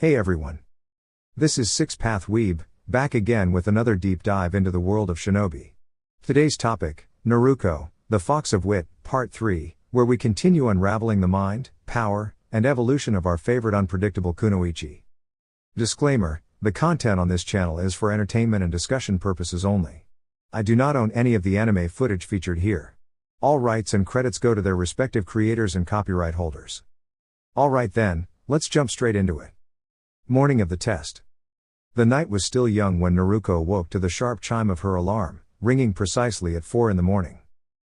Hey everyone. This is Six Path Weeb, back again with another deep dive into the world of shinobi. Today's topic, Naruko, the Fox of Wit, Part 3, where we continue unraveling the mind, power, and evolution of our favorite unpredictable kunoichi. Disclaimer, the content on this channel is for entertainment and discussion purposes only. I do not own any of the anime footage featured here. All rights and credits go to their respective creators and copyright holders. Alright then, let's jump straight into it. Morning of the test. The night was still young when Naruko woke to the sharp chime of her alarm, ringing precisely at 4 in the morning.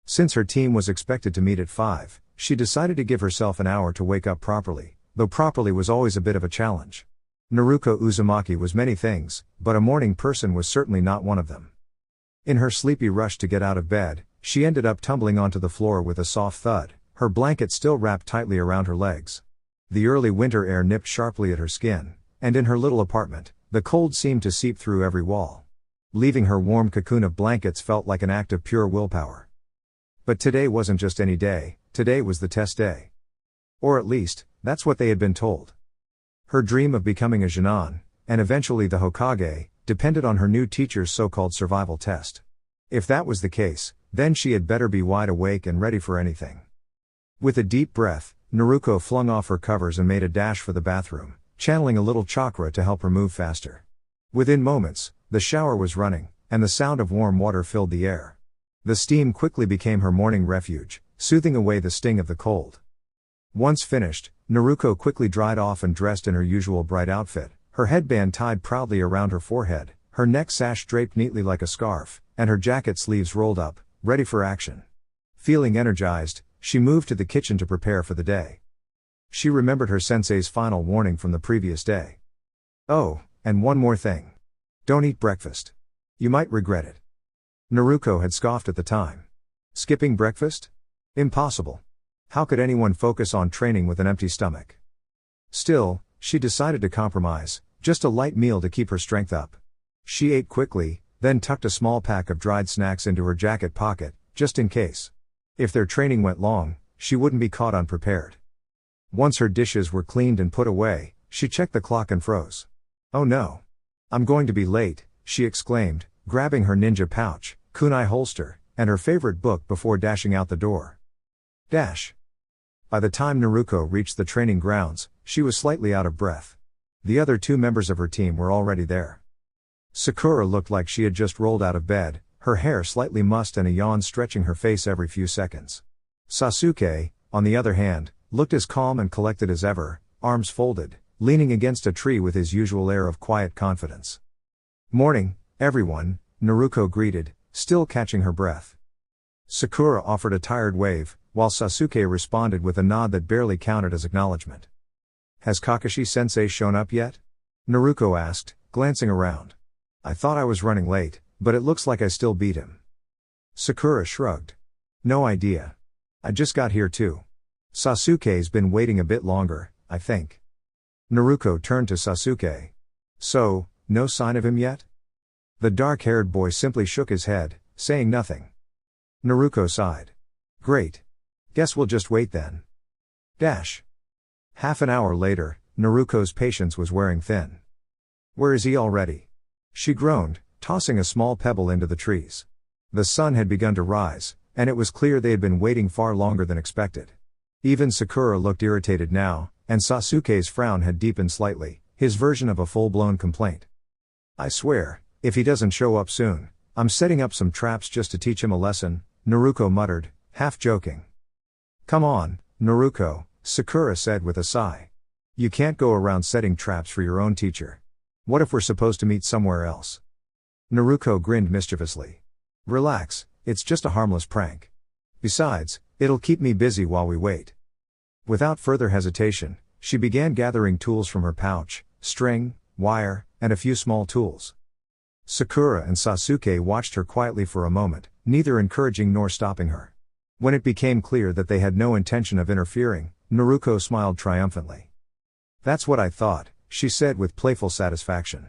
Since her team was expected to meet at 5, she decided to give herself an hour to wake up properly, though properly was always a bit of a challenge. Naruko Uzumaki was many things, but a morning person was certainly not one of them. In her sleepy rush to get out of bed, she ended up tumbling onto the floor with a soft thud, her blanket still wrapped tightly around her legs. The early winter air nipped sharply at her skin, and in her little apartment, the cold seemed to seep through every wall. Leaving her warm cocoon of blankets felt like an act of pure willpower. But today wasn't just any day, today was the test day. Or at least, that's what they had been told. Her dream of becoming a Genin, and eventually the Hokage, depended on her new teacher's so-called survival test. If that was the case, then she had better be wide awake and ready for anything. With a deep breath, Naruko flung off her covers and made a dash for the bathroom, channeling a little chakra to help her move faster. Within moments, the shower was running, and the sound of warm water filled the air. The steam quickly became her morning refuge, soothing away the sting of the cold. Once finished, Naruko quickly dried off and dressed in her usual bright outfit, her headband tied proudly around her forehead, her neck sash draped neatly like a scarf, and her jacket sleeves rolled up, ready for action. Feeling energized, she moved to the kitchen to prepare for the day. She remembered her sensei's final warning from the previous day. Oh, and one more thing. Don't eat breakfast. You might regret it. Naruko had scoffed at the time. Skipping breakfast? Impossible. How could anyone focus on training with an empty stomach? Still, she decided to compromise, just a light meal to keep her strength up. She ate quickly, then tucked a small pack of dried snacks into her jacket pocket, just in case. If their training went long, she wouldn't be caught unprepared. Once her dishes were cleaned and put away, she checked the clock and froze. Oh no. I'm going to be late, she exclaimed, grabbing her ninja pouch, kunai holster, and her favorite book before dashing out the door. Dash. By the time Naruko reached the training grounds, she was slightly out of breath. The other two members of her team were already there. Sakura looked like she had just rolled out of bed, her hair slightly mussed and a yawn stretching her face every few seconds. Sasuke, on the other hand, looked as calm and collected as ever, arms folded, leaning against a tree with his usual air of quiet confidence. Morning, everyone, Naruko greeted, still catching her breath. Sakura offered a tired wave, while Sasuke responded with a nod that barely counted as acknowledgement. Has Kakashi-sensei shown up yet? Naruko asked, glancing around. I thought I was running late, but it looks like I still beat him. Sakura shrugged. No idea. I just got here too. Sasuke's been waiting a bit longer, I think. Naruko turned to Sasuke. So, no sign of him yet? The dark-haired boy simply shook his head, saying nothing. Naruko sighed. Great. Guess we'll just wait then. Dash. Half an hour later, Naruko's patience was wearing thin. Where is he already? She groaned, tossing a small pebble into the trees. The sun had begun to rise, and it was clear they had been waiting far longer than expected. Even Sakura looked irritated now, and Sasuke's frown had deepened slightly, his version of a full-blown complaint. I swear, if he doesn't show up soon, I'm setting up some traps just to teach him a lesson, Naruko muttered, half joking. Come on, Naruko, Sakura said with a sigh. You can't go around setting traps for your own teacher. What if we're supposed to meet somewhere else? Naruko grinned mischievously. Relax, it's just a harmless prank. Besides, it'll keep me busy while we wait. Without further hesitation, she began gathering tools from her pouch, string, wire, and a few small tools. Sakura and Sasuke watched her quietly for a moment, neither encouraging nor stopping her. When it became clear that they had no intention of interfering, Naruko smiled triumphantly. That's what I thought, she said with playful satisfaction.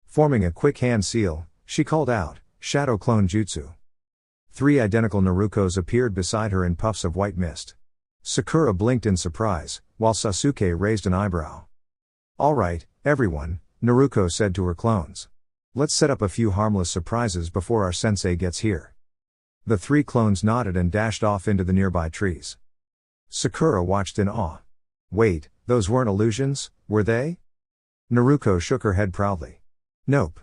Forming a quick hand seal, she called out, Shadow Clone Jutsu. 3 identical Narukos appeared beside her in puffs of white mist. Sakura blinked in surprise, while Sasuke raised an eyebrow. All right, everyone, Naruko said to her clones. Let's set up a few harmless surprises before our sensei gets here. The 3 clones nodded and dashed off into the nearby trees. Sakura watched in awe. Wait, those weren't illusions, were they? Naruko shook her head proudly. Nope.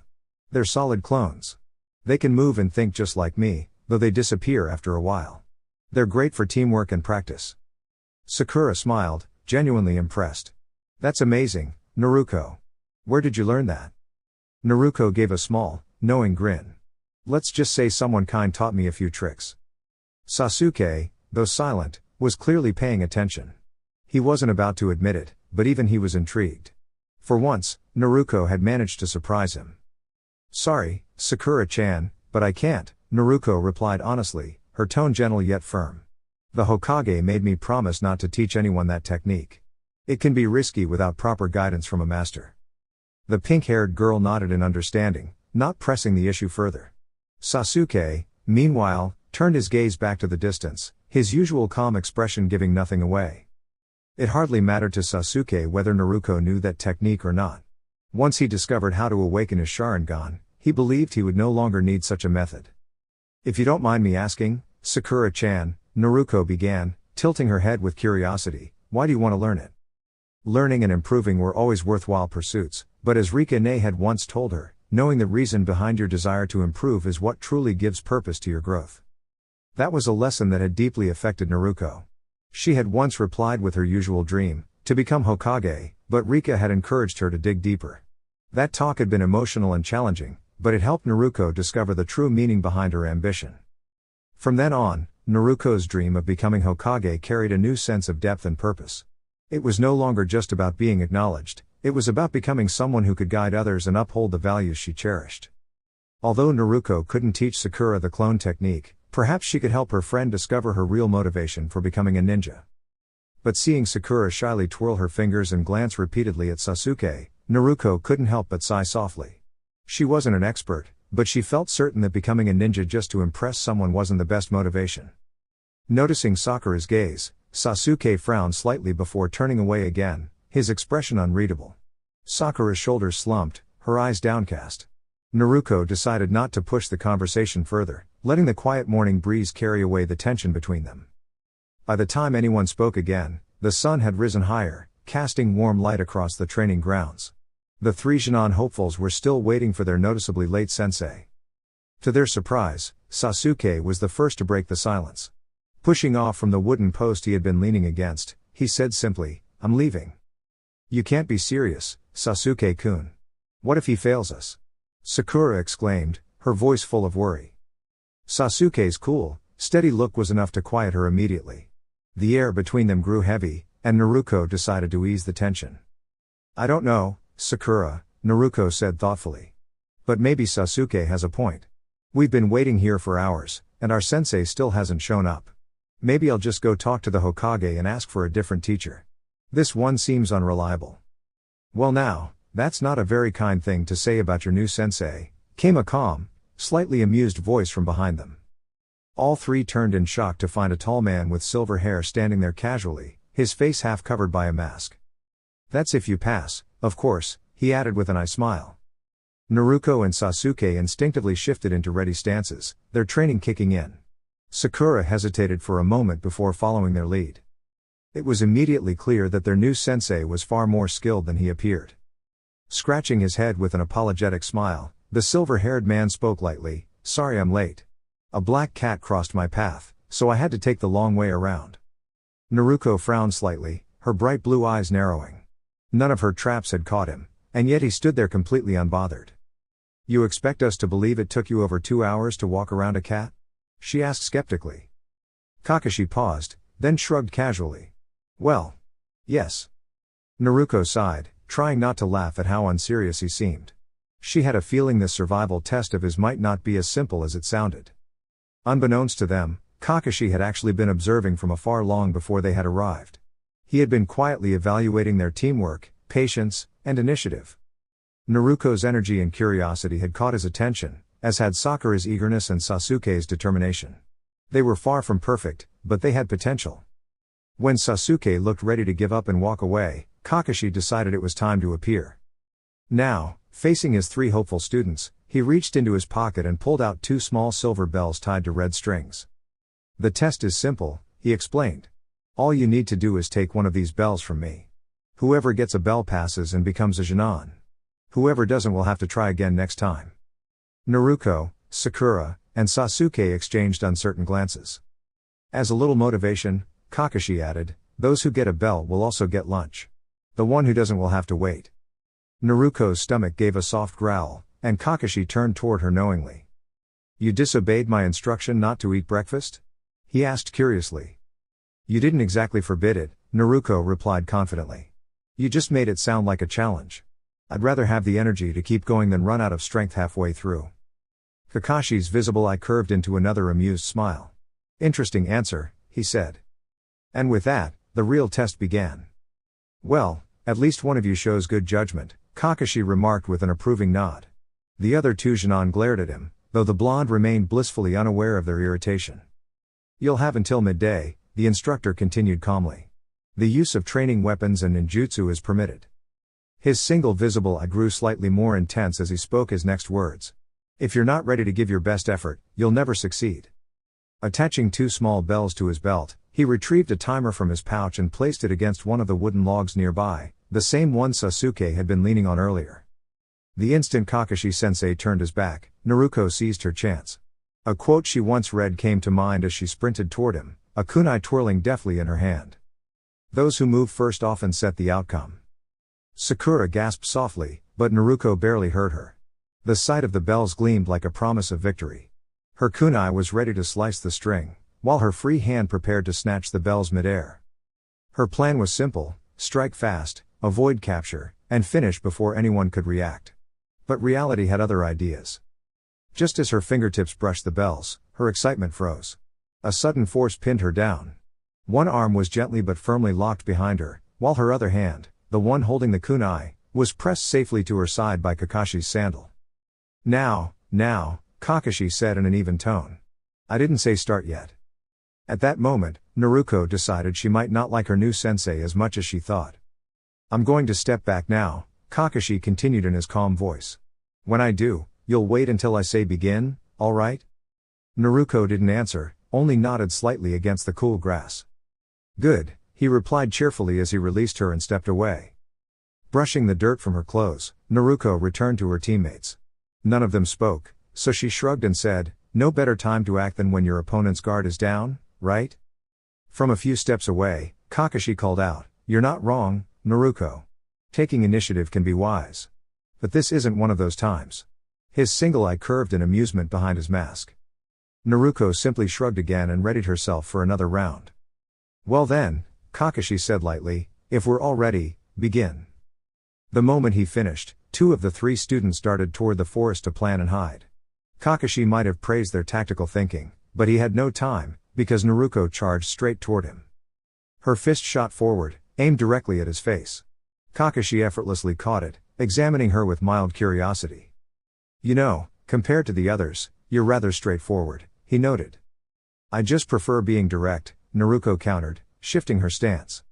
They're solid clones. They can move and think just like me, though they disappear after a while. They're great for teamwork and practice. Sakura smiled, genuinely impressed. That's amazing, Naruko. Where did you learn that? Naruko gave a small, knowing grin. Let's just say someone kind taught me a few tricks. Sasuke, though silent, was clearly paying attention. He wasn't about to admit it, but even he was intrigued. For once, Naruko had managed to surprise him. Sorry, Sakura-chan, but I can't, Naruko replied honestly, her tone gentle yet firm. The Hokage made me promise not to teach anyone that technique. It can be risky without proper guidance from a master. The pink-haired girl nodded in understanding, not pressing the issue further. Sasuke, meanwhile, turned his gaze back to the distance, his usual calm expression giving nothing away. It hardly mattered to Sasuke whether Naruko knew that technique or not. Once he discovered how to awaken his Sharingan, he believed he would no longer need such a method. If you don't mind me asking, Sakura-chan, Naruko began, tilting her head with curiosity, why do you want to learn it? Learning and improving were always worthwhile pursuits, but as Rika-ne had once told her, knowing the reason behind your desire to improve is what truly gives purpose to your growth. That was a lesson that had deeply affected Naruko. She had once replied with her usual dream, to become Hokage, but Rika had encouraged her to dig deeper. That talk had been emotional and challenging, but it helped Naruko discover the true meaning behind her ambition. From then on, Naruko's dream of becoming Hokage carried a new sense of depth and purpose. It was no longer just about being acknowledged, it was about becoming someone who could guide others and uphold the values she cherished. Although Naruko couldn't teach Sakura the clone technique, perhaps she could help her friend discover her real motivation for becoming a ninja. But seeing Sakura shyly twirl her fingers and glance repeatedly at Sasuke, Naruko couldn't help but sigh softly. She wasn't an expert, but she felt certain that becoming a ninja just to impress someone wasn't the best motivation. Noticing Sakura's gaze, Sasuke frowned slightly before turning away again, his expression unreadable. Sakura's shoulders slumped, her eyes downcast. Naruko decided not to push the conversation further, letting the quiet morning breeze carry away the tension between them. By the time anyone spoke again, the sun had risen higher, casting warm light across the training grounds. The 3 Genin hopefuls were still waiting for their noticeably late sensei. To their surprise, Sasuke was the first to break the silence. Pushing off from the wooden post he had been leaning against, he said simply, I'm leaving. You can't be serious, Sasuke-kun. What if he fails us? Sakura exclaimed, her voice full of worry. Sasuke's cool, steady look was enough to quiet her immediately. The air between them grew heavy, and Naruko decided to ease the tension. I don't know, Sakura, Naruko said thoughtfully. But maybe Sasuke has a point. We've been waiting here for hours, and our sensei still hasn't shown up. Maybe I'll just go talk to the Hokage and ask for a different teacher. This one seems unreliable. Well now, that's not a very kind thing to say about your new sensei, came a calm, slightly amused voice from behind them. All 3 turned in shock to find a tall man with silver hair standing there casually, his face half covered by a mask. That's if you pass, of course, he added with an eye smile. Naruko and Sasuke instinctively shifted into ready stances, their training kicking in. Sakura hesitated for a moment before following their lead. It was immediately clear that their new sensei was far more skilled than he appeared. Scratching his head with an apologetic smile, the silver-haired man spoke lightly, sorry I'm late. A black cat crossed my path, so I had to take the long way around. Naruko frowned slightly, her bright blue eyes narrowing. None of her traps had caught him, and yet he stood there completely unbothered. You expect us to believe it took you over 2 hours to walk around a cat? She asked skeptically. Kakashi paused, then shrugged casually. Well, yes. Naruko sighed, trying not to laugh at how unserious he seemed. She had a feeling this survival test of his might not be as simple as it sounded. Unbeknownst to them, Kakashi had actually been observing from afar long before they had arrived. He had been quietly evaluating their teamwork, patience, and initiative. Naruko's energy and curiosity had caught his attention, as had Sakura's eagerness and Sasuke's determination. They were far from perfect, but they had potential. When Sasuke looked ready to give up and walk away, Kakashi decided it was time to appear. Now, facing his 3 hopeful students, he reached into his pocket and pulled out 2 small silver bells tied to red strings. "The test is simple," he explained. "All you need to do is take one of these bells from me. Whoever gets a bell passes and becomes a Genin. Whoever doesn't will have to try again next time." Naruko, Sakura, and Sasuke exchanged uncertain glances. As a little motivation, Kakashi added, "Those who get a bell will also get lunch. The one who doesn't will have to wait." Naruko's stomach gave a soft growl, and Kakashi turned toward her knowingly. "You disobeyed my instruction not to eat breakfast?" he asked curiously. "You didn't exactly forbid it," Naruko replied confidently. "You just made it sound like a challenge. I'd rather have the energy to keep going than run out of strength halfway through." Kakashi's visible eye curved into another amused smile. "Interesting answer," he said. And with that, the real test began. "Well, at least one of you shows good judgment," Kakashi remarked with an approving nod. The other 2 Genin glared at him, though the blonde remained blissfully unaware of their irritation. "You'll have until midday," the instructor continued calmly. "The use of training weapons and ninjutsu is permitted." His single visible eye grew slightly more intense as he spoke his next words. "If you're not ready to give your best effort, you'll never succeed." Attaching 2 small bells to his belt, he retrieved a timer from his pouch and placed it against one of the wooden logs nearby, the same one Sasuke had been leaning on earlier. The instant Kakashi-sensei turned his back, Naruko seized her chance. A quote she once read came to mind as she sprinted toward him, a kunai twirling deftly in her hand. "Those who move first often set the outcome." Sakura gasped softly, but Naruko barely heard her. The sight of the bells gleamed like a promise of victory. Her kunai was ready to slice the string, while her free hand prepared to snatch the bells midair. Her plan was simple: strike fast, avoid capture, and finish before anyone could react. But reality had other ideas. Just as her fingertips brushed the bells, her excitement froze. A sudden force pinned her down. One arm was gently but firmly locked behind her, while her other hand, the one holding the kunai, was pressed safely to her side by Kakashi's sandal. Now, Kakashi said in an even tone. "I didn't say start yet." At that moment, Naruko decided she might not like her new sensei as much as she thought. "I'm going to step back now," Kakashi continued in his calm voice. "When I do, you'll wait until I say begin, all right?" Naruko didn't answer, only nodded slightly against the cool grass. "Good," he replied cheerfully as he released her and stepped away. Brushing the dirt from her clothes, Naruko returned to her teammates. None of them spoke, so she shrugged and said, "No better time to act than when your opponent's guard is down, right?" From a few steps away, Kakashi called out, "You're not wrong, Naruko. Taking initiative can be wise. But this isn't one of those times." His single eye curved in amusement behind his mask. Naruko simply shrugged again and readied herself for another round. "Well then," Kakashi said lightly, "if we're all ready, begin." The moment he finished, 2 of the 3 students darted toward the forest to plan and hide. Kakashi might have praised their tactical thinking, but he had no time, because Naruko charged straight toward him. Her fist shot forward, aimed directly at his face. Kakashi effortlessly caught it, examining her with mild curiosity. "You know, compared to the others, you're rather straightforward," he noted. "I just prefer being direct," Naruko countered, shifting her stance.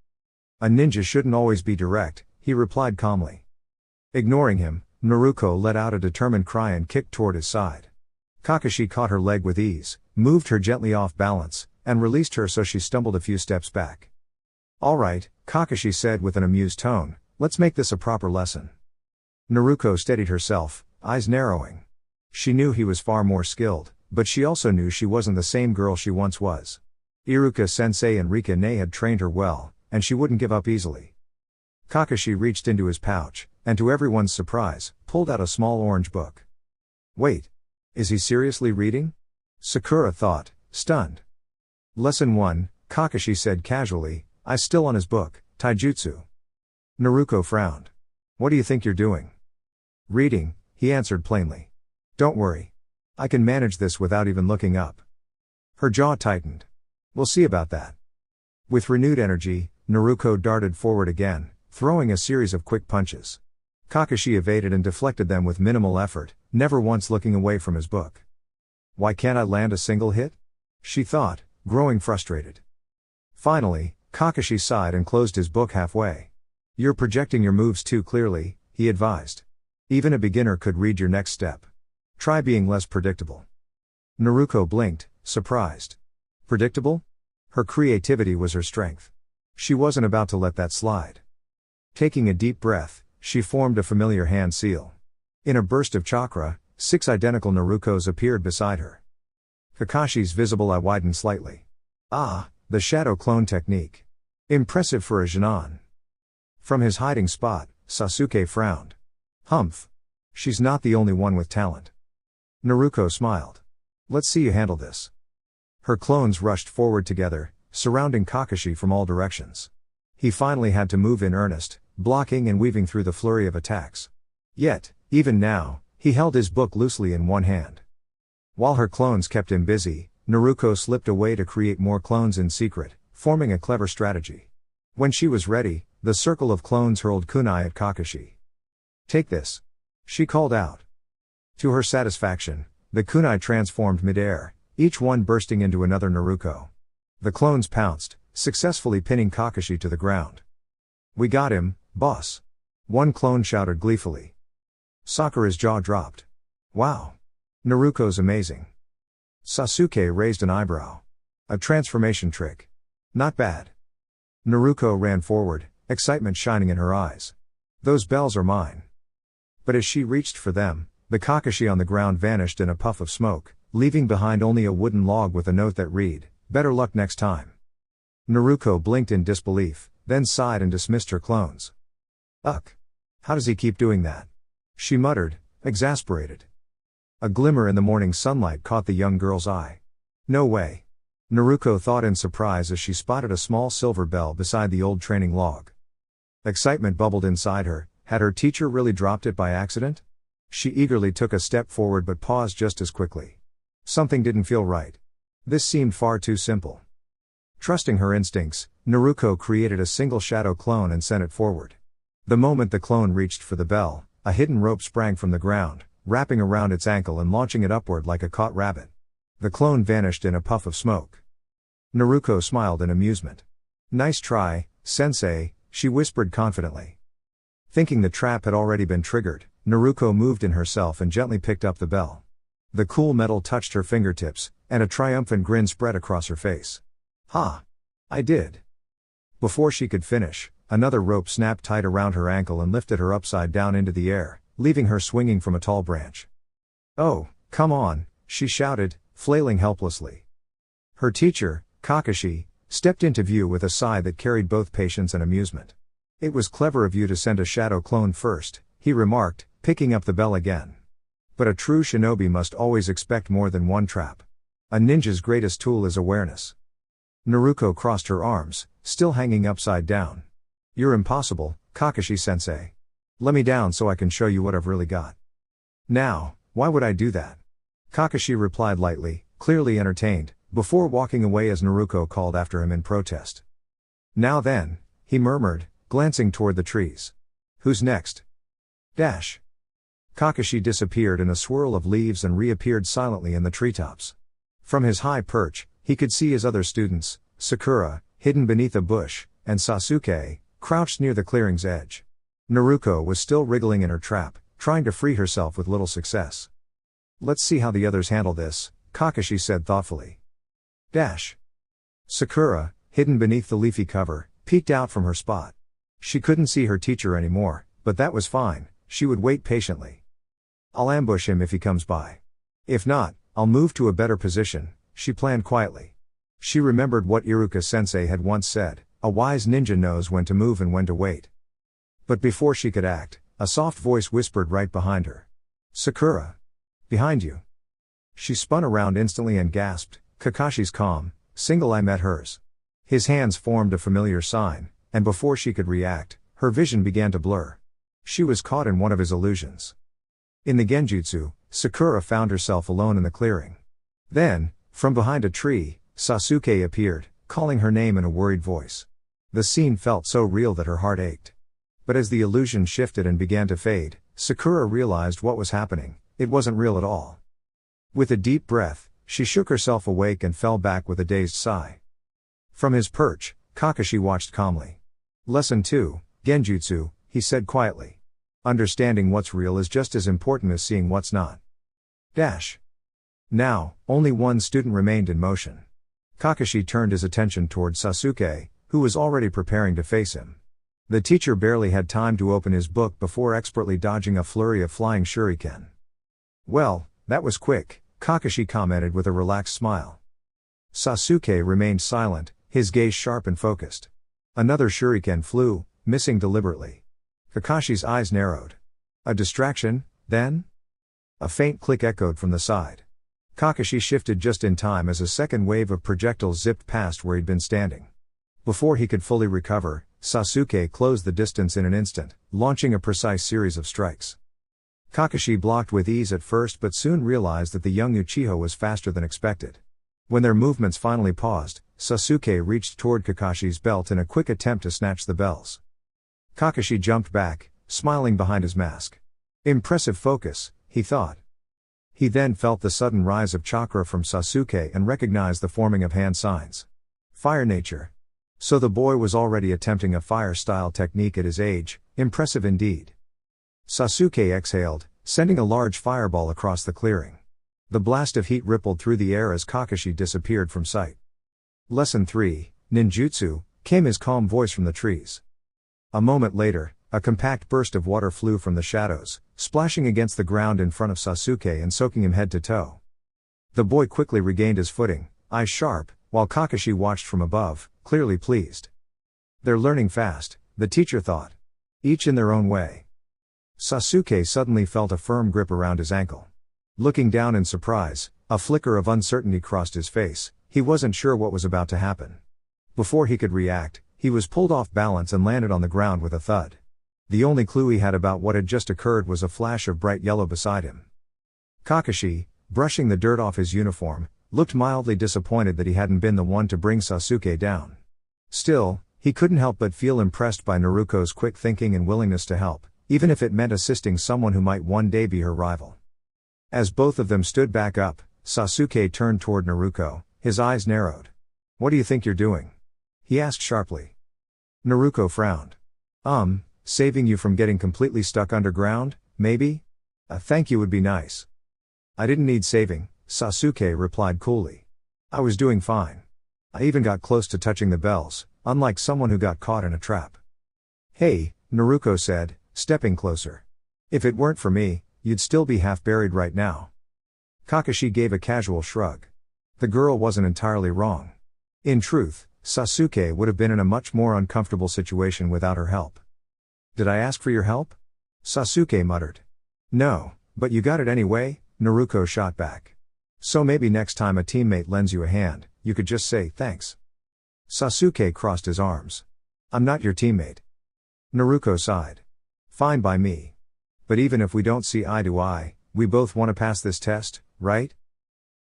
"A ninja shouldn't always be direct," he replied calmly. Ignoring him, Naruko let out a determined cry and kicked toward his side. Kakashi caught her leg with ease, moved her gently off balance, and released her so she stumbled a few steps back. "All right," Kakashi said with an amused tone, "let's make this a proper lesson." Naruko steadied herself, eyes narrowing. She knew he was far more skilled, but she also knew she wasn't the same girl she once was. Iruka-sensei and Rika-ne had trained her well, and she wouldn't give up easily. Kakashi reached into his pouch, and to everyone's surprise, pulled out a small orange book. "Wait. Is he seriously reading?" Sakura thought, stunned. "Lesson 1, Kakashi said casually, eyes still on his book, Taijutsu." Naruko frowned. "What do you think you're doing?" "Reading," he answered plainly. "Don't worry. I can manage this without even looking up." Her jaw tightened. "We'll see about that." With renewed energy, Naruko darted forward again, throwing a series of quick punches. Kakashi evaded and deflected them with minimal effort, never once looking away from his book. "Why can't I land a single hit?" she thought, growing frustrated. Finally, Kakashi sighed and closed his book halfway. You're projecting your moves too clearly, he advised. Even a beginner could read your next step. Try being less predictable. Naruko blinked, surprised. Predictable? Her creativity was her strength. She wasn't about to let that slide. Taking a deep breath, she formed a familiar hand seal. In a burst of chakra, 6 identical Narukos appeared beside her. Kakashi's visible eye widened slightly. Ah, the shadow clone technique. Impressive for a Genin. From his hiding spot, Sasuke frowned. Humph. She's not the only one with talent. Naruko smiled. Let's see you handle this. Her clones rushed forward together, surrounding Kakashi from all directions. He finally had to move in earnest, blocking and weaving through the flurry of attacks. Yet, even now, he held his book loosely in one hand. While her clones kept him busy, Naruko slipped away to create more clones in secret, forming a clever strategy. When she was ready, the circle of clones hurled kunai at Kakashi. Take this. She called out. To her satisfaction, the kunai transformed midair, each one bursting into another Naruko. The clones pounced, successfully pinning Kakashi to the ground. We got him, boss. One clone shouted gleefully. Sakura's jaw dropped. Wow. Naruko's amazing. Sasuke raised an eyebrow. A transformation trick. Not bad. Naruko ran forward, excitement shining in her eyes. Those bells are mine. But as she reached for them, the Kakashi on the ground vanished in a puff of smoke, leaving behind only a wooden log with a note that read, "Better luck next time." Naruko blinked in disbelief, then sighed and dismissed her clones. Ugh. How does he keep doing that? She muttered, exasperated. A glimmer in the morning sunlight caught the young girl's eye. No way. Naruko thought in surprise as she spotted a small silver bell beside the old training log. Excitement bubbled inside her. Had her teacher really dropped it by accident? She eagerly took a step forward but paused just as quickly. Something didn't feel right. This seemed far too simple. Trusting her instincts, Naruko created a single shadow clone and sent it forward. The moment the clone reached for the bell, a hidden rope sprang from the ground, wrapping around its ankle and launching it upward like a caught rabbit. The clone vanished in a puff of smoke. Naruko smiled in amusement. Nice try, sensei, she whispered confidently. Thinking the trap had already been triggered, Naruko moved in herself and gently picked up the bell. The cool metal touched her fingertips, and a triumphant grin spread across her face. Ha! I did. Before she could finish, another rope snapped tight around her ankle and lifted her upside down into the air, leaving her swinging from a tall branch. Oh, come on, she shouted, flailing helplessly. Her teacher, Kakashi, stepped into view with a sigh that carried both patience and amusement. It was clever of you to send a shadow clone first, he remarked, picking up the bell again. But a true shinobi must always expect more than one trap. A ninja's greatest tool is awareness. Naruko crossed her arms, still hanging upside down. You're impossible, Kakashi-sensei. Let me down so I can show you what I've really got. Now, why would I do that? Kakashi replied lightly, clearly entertained, before walking away as Naruko called after him in protest. Now then, he murmured, glancing toward the trees. Who's next? Dash. Kakashi disappeared in a swirl of leaves and reappeared silently in the treetops. From his high perch, he could see his other students, Sakura, hidden beneath a bush, and Sasuke, crouched near the clearing's edge. Naruko was still wriggling in her trap, trying to free herself with little success. Let's see how the others handle this, Kakashi said thoughtfully. Dash. Sakura, hidden beneath the leafy cover, peeked out from her spot. She couldn't see her teacher anymore, but that was fine, she would wait patiently. I'll ambush him if he comes by. If not, I'll move to a better position, she planned quietly. She remembered what Iruka-sensei had once said, a wise ninja knows when to move and when to wait. But before she could act, a soft voice whispered right behind her. Sakura. Behind you. She spun around instantly and gasped. Kakashi's calm, single eye met hers. His hands formed a familiar sign, and before she could react, her vision began to blur. She was caught in one of his illusions. In the genjutsu, Sakura found herself alone in the clearing. Then, from behind a tree, Sasuke appeared, calling her name in a worried voice. The scene felt so real that her heart ached. But as the illusion shifted and began to fade, Sakura realized what was happening. It wasn't real at all. With a deep breath, she shook herself awake and fell back with a dazed sigh. From his perch, Kakashi watched calmly. Lesson 2, Genjutsu, he said quietly. Understanding what's real is just as important as seeing what's not. Dash. Now, only one student remained in motion. Kakashi turned his attention towards Sasuke, who was already preparing to face him. The teacher barely had time to open his book before expertly dodging a flurry of flying shuriken. Well, that was quick, Kakashi commented with a relaxed smile. Sasuke remained silent, his gaze sharp and focused. Another shuriken flew, missing deliberately. Kakashi's eyes narrowed. A distraction, then? A faint click echoed from the side. Kakashi shifted just in time as a second wave of projectiles zipped past where he'd been standing. Before he could fully recover, Sasuke closed the distance in an instant, launching a precise series of strikes. Kakashi blocked with ease at first but soon realized that the young Uchiha was faster than expected. When their movements finally paused, Sasuke reached toward Kakashi's belt in a quick attempt to snatch the bells. Kakashi jumped back, smiling behind his mask. Impressive focus, he thought. He then felt the sudden rise of chakra from Sasuke and recognized the forming of hand signs. Fire nature. So the boy was already attempting a fire-style technique at his age, impressive indeed. Sasuke exhaled, sending a large fireball across the clearing. The blast of heat rippled through the air as Kakashi disappeared from sight. Lesson 3, Ninjutsu, came his calm voice from the trees. A moment later, a compact burst of water flew from the shadows, splashing against the ground in front of Sasuke and soaking him head to toe. The boy quickly regained his footing, eyes sharp, while Kakashi watched from above, clearly pleased. They're learning fast, the teacher thought. Each in their own way. Sasuke suddenly felt a firm grip around his ankle. Looking down in surprise, a flicker of uncertainty crossed his face, he wasn't sure what was about to happen. Before he could react, he was pulled off balance and landed on the ground with a thud. The only clue he had about what had just occurred was a flash of bright yellow beside him. Kakashi, brushing the dirt off his uniform, looked mildly disappointed that he hadn't been the one to bring Sasuke down. Still, he couldn't help but feel impressed by Naruko's quick thinking and willingness to help, even if it meant assisting someone who might one day be her rival. As both of them stood back up, Sasuke turned toward Naruko, his eyes narrowed. "What do you think you're doing?" he asked sharply. Naruko frowned. Saving you from getting completely stuck underground, maybe? A thank you would be nice." "I didn't need saving," Sasuke replied coolly. "I was doing fine. I even got close to touching the bells, unlike someone who got caught in a trap." "Hey," Naruko said, stepping closer. "If it weren't for me, you'd still be half buried right now." Kakashi gave a casual shrug. The girl wasn't entirely wrong. In truth, Sasuke would have been in a much more uncomfortable situation without her help. "Did I ask for your help?" Sasuke muttered. "No, but you got it anyway," Naruko shot back. "So maybe next time a teammate lends you a hand, you could just say thanks." Sasuke crossed his arms. "I'm not your teammate." Naruko sighed. "Fine by me. But even if we don't see eye to eye, we both want to pass this test, right?"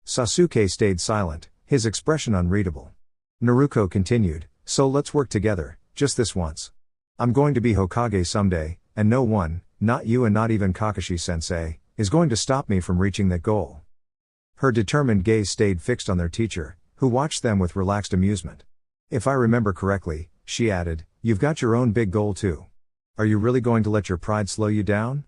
Sasuke stayed silent, his expression unreadable. Naruko continued, "So let's work together, just this once. I'm going to be Hokage someday, and no one, not you and not even Kakashi-sensei, is going to stop me from reaching that goal." Her determined gaze stayed fixed on their teacher, who watched them with relaxed amusement. "If I remember correctly," she added, "you've got your own big goal too. Are you really going to let your pride slow you down?"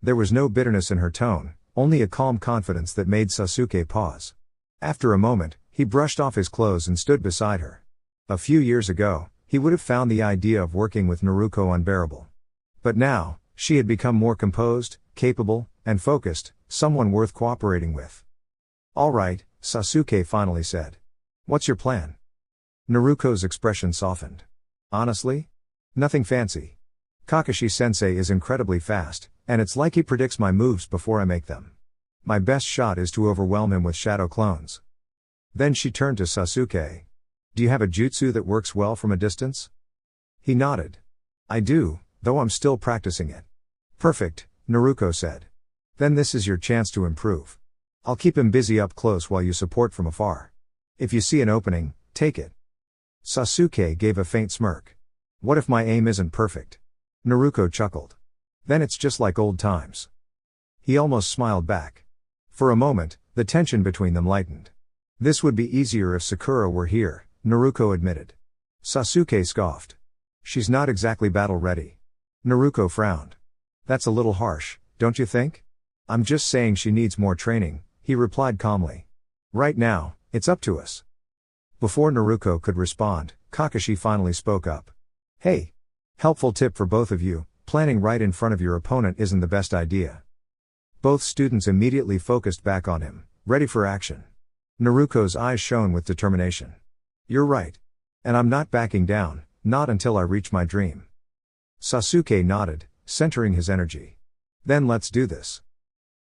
There was no bitterness in her tone, only a calm confidence that made Sasuke pause. After a moment, he brushed off his clothes and stood beside her. A few years ago, he would have found the idea of working with Naruko unbearable. But now, she had become more composed, capable, and focused, someone worth cooperating with. "All right," Sasuke finally said. "What's your plan?" Naruko's expression softened. "Honestly? Nothing fancy. Kakashi-sensei is incredibly fast, and it's like he predicts my moves before I make them. My best shot is to overwhelm him with shadow clones." Then she turned to Sasuke. "Do you have a jutsu that works well from a distance?" He nodded. "I do, though I'm still practicing it." "Perfect," Naruko said. "Then this is your chance to improve. I'll keep him busy up close while you support from afar. If you see an opening, take it." Sasuke gave a faint smirk. "What if my aim isn't perfect?" Naruko chuckled. "Then it's just like old times." He almost smiled back. For a moment, the tension between them lightened. "This would be easier if Sakura were here," Naruko admitted. Sasuke scoffed. She's not exactly battle ready. Naruko frowned. That's a little harsh, don't you think? I'm just saying she needs more training, he replied calmly. Right now, it's up to us. Before Naruko could respond, Kakashi finally spoke up. Hey! Helpful tip for both of you, planning right in front of your opponent isn't the best idea. Both students immediately focused back on him, ready for action. Naruko's eyes shone with determination. You're right. And I'm not backing down, not until I reach my dream. Sasuke nodded, centering his energy. Then let's do this.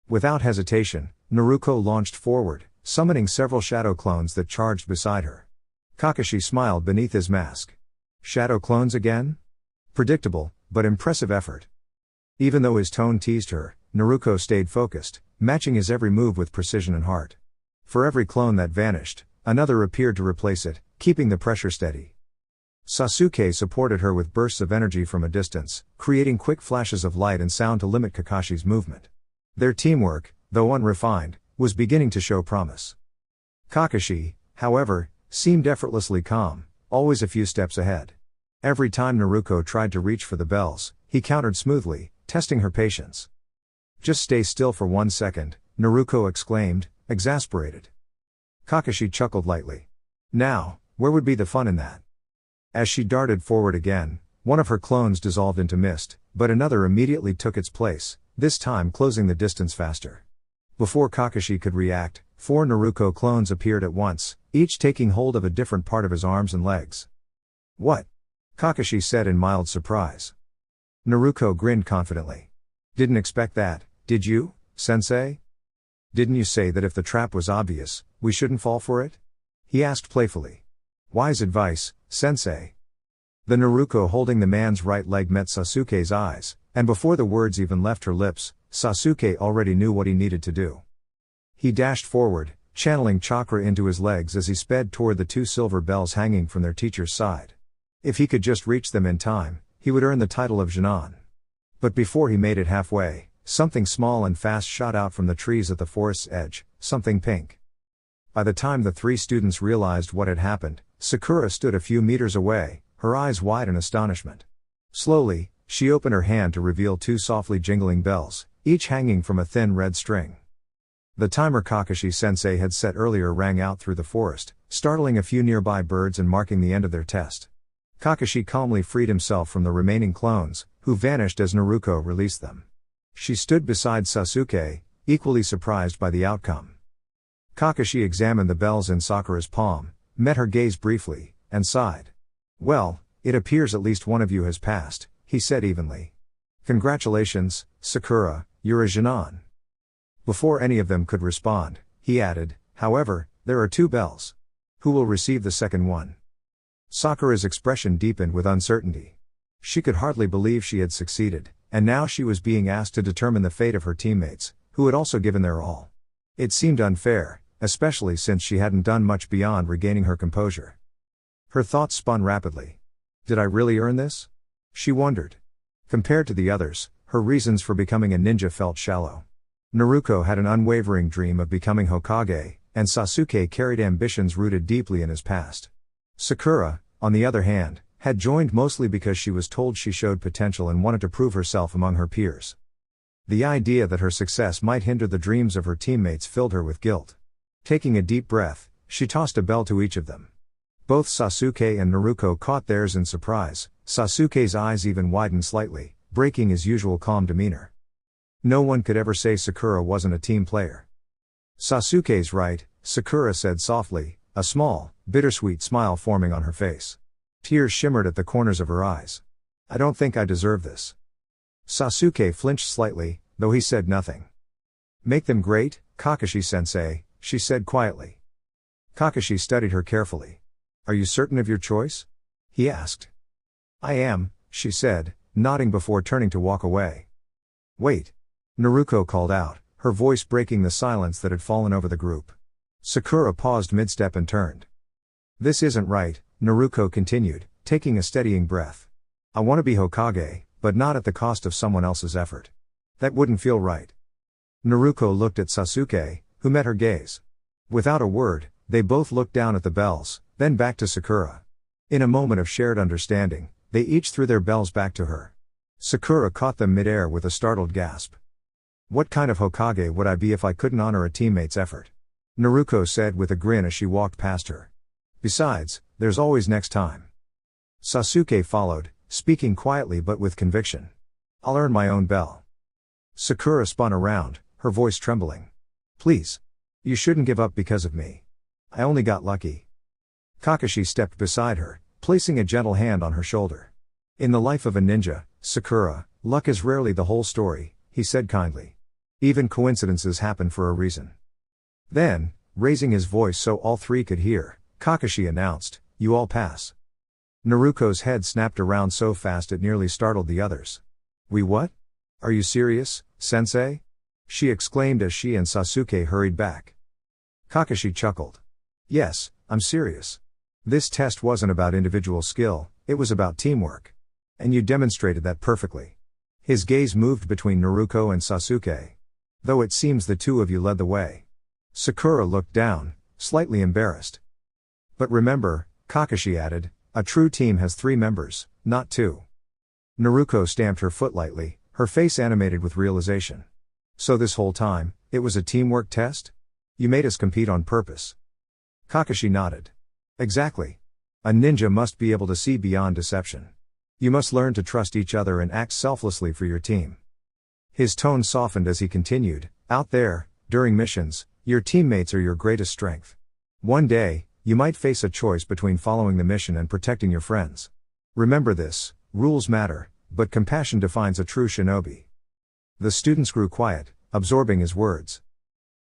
Without hesitation, Naruko launched forward, summoning several shadow clones that charged beside her. Kakashi smiled beneath his mask. Shadow clones again? Predictable, but impressive effort. Even though his tone teased her, Naruko stayed focused, matching his every move with precision and heart. For every clone that vanished, another appeared to replace it, keeping the pressure steady. Sasuke supported her with bursts of energy from a distance, creating quick flashes of light and sound to limit Kakashi's movement. Their teamwork, though unrefined, was beginning to show promise. Kakashi, however, seemed effortlessly calm, always a few steps ahead. Every time Naruko tried to reach for the bells, he countered smoothly, testing her patience. Just stay still for 1 second, Naruko exclaimed, exasperated. Kakashi chuckled lightly. Now, where would be the fun in that? As she darted forward again, one of her clones dissolved into mist, but another immediately took its place, this time closing the distance faster. Before Kakashi could react, 4 Naruko clones appeared at once, each taking hold of a different part of his arms and legs. What? Kakashi said in mild surprise. Naruko grinned confidently. Didn't expect that, did you, sensei? Didn't you say that if the trap was obvious, we shouldn't fall for it? He asked playfully. Wise advice, sensei. The Naruko holding the man's right leg met Sasuke's eyes, and before the words even left her lips, Sasuke already knew what he needed to do. He dashed forward, channeling chakra into his legs as he sped toward the 2 silver bells hanging from their teacher's side. If he could just reach them in time, he would earn the title of Jinan. But before he made it halfway, something small and fast shot out from the trees at the forest's edge, something pink. By the time the 3 students realized what had happened, Sakura stood a few meters away, her eyes wide in astonishment. Slowly, she opened her hand to reveal 2 softly jingling bells, each hanging from a thin red string. The timer Kakashi-sensei had set earlier rang out through the forest, startling a few nearby birds and marking the end of their test. Kakashi calmly freed himself from the remaining clones, who vanished as Naruko released them. She stood beside Sasuke, equally surprised by the outcome. Kakashi examined the bells in Sakura's palm, met her gaze briefly, and sighed. Well, it appears at least one of you has passed, he said evenly. Congratulations, Sakura, you're a Jinan. Before any of them could respond, he added, however, there are 2 bells. Who will receive the second one? Sakura's expression deepened with uncertainty. She could hardly believe she had succeeded, and now she was being asked to determine the fate of her teammates, who had also given their all. It seemed unfair, especially since she hadn't done much beyond regaining her composure. Her thoughts spun rapidly. Did I really earn this? She wondered. Compared to the others, her reasons for becoming a ninja felt shallow. Naruko had an unwavering dream of becoming Hokage, and Sasuke carried ambitions rooted deeply in his past. Sakura, on the other hand, had joined mostly because she was told she showed potential and wanted to prove herself among her peers. The idea that her success might hinder the dreams of her teammates filled her with guilt. Taking a deep breath, she tossed a bell to each of them. Both Sasuke and Naruko caught theirs in surprise, Sasuke's eyes even widened slightly, breaking his usual calm demeanor. No one could ever say Sakura wasn't a team player. Sasuke's right, Sakura said softly, a small, bittersweet smile forming on her face. Tears shimmered at the corners of her eyes. I don't think I deserve this. Sasuke flinched slightly, though he said nothing. Make them great, Kakashi-sensei, she said quietly. Kakashi studied her carefully. Are you certain of your choice? He asked. I am, she said, nodding before turning to walk away. Wait. Naruko called out, her voice breaking the silence that had fallen over the group. Sakura paused mid-step and turned. This isn't right, Naruko continued, taking a steadying breath. I want to be Hokage, but not at the cost of someone else's effort. That wouldn't feel right. Naruko looked at Sasuke, who met her gaze. Without a word, they both looked down at the bells, then back to Sakura. In a moment of shared understanding, They each threw their bells back to her. Sakura caught them mid-air with a startled gasp. What kind of Hokage would I be if I couldn't honor a teammate's effort? Naruko said with a grin as she walked past her. Besides, there's always next time. Sasuke followed, speaking quietly but with conviction. I'll earn my own bell. Sakura spun around, her voice trembling. Please. You shouldn't give up because of me. I only got lucky. Kakashi stepped beside her, placing a gentle hand on her shoulder. In the life of a ninja, Sakura, luck is rarely the whole story, he said kindly. Even coincidences happen for a reason. Then, raising his voice so all three could hear, Kakashi announced, you all pass. Naruko's head snapped around so fast it nearly startled the others. We what? Are you serious, sensei? She exclaimed as she and Sasuke hurried back. Kakashi chuckled. Yes, I'm serious. This test wasn't about individual skill, it was about teamwork. And you demonstrated that perfectly. His gaze moved between Naruko and Sasuke. Though it seems the two of you led the way. Sakura looked down, slightly embarrassed. But remember, Kakashi added, a true team has 3 members, not 2. Naruko stamped her foot lightly, her face animated with realization. So this whole time, it was a teamwork test? You made us compete on purpose. Kakashi nodded. Exactly. A ninja must be able to see beyond deception. You must learn to trust each other and act selflessly for your team. His tone softened as he continued, out there, during missions, your teammates are your greatest strength. One day, you might face a choice between following the mission and protecting your friends. Remember this, rules matter, but compassion defines a true shinobi. The students grew quiet, absorbing his words.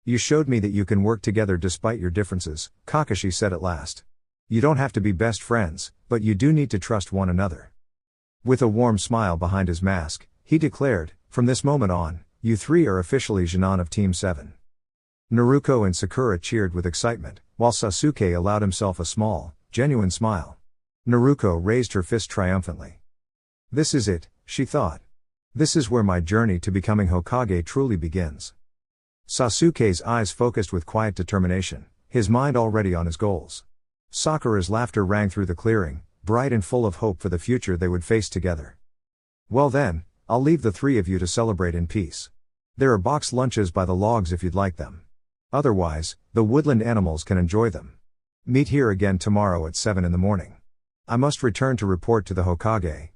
You showed me that you can work together despite your differences, Kakashi said at last. You don't have to be best friends, but you do need to trust one another. With a warm smile behind his mask, he declared, from this moment on, you 3 are officially Genin of Team 7. Naruko and Sakura cheered with excitement, while Sasuke allowed himself a small, genuine smile. Naruko raised her fist triumphantly. This is it, she thought. This is where my journey to becoming Hokage truly begins. Sasuke's eyes focused with quiet determination, his mind already on his goals. Sakura's laughter rang through the clearing, bright and full of hope for the future they would face together. Well then, I'll leave the 3 of you to celebrate in peace. There are boxed lunches by the logs if you'd like them. Otherwise, the woodland animals can enjoy them. Meet here again tomorrow at 7 in the morning. I must return to report to the Hokage.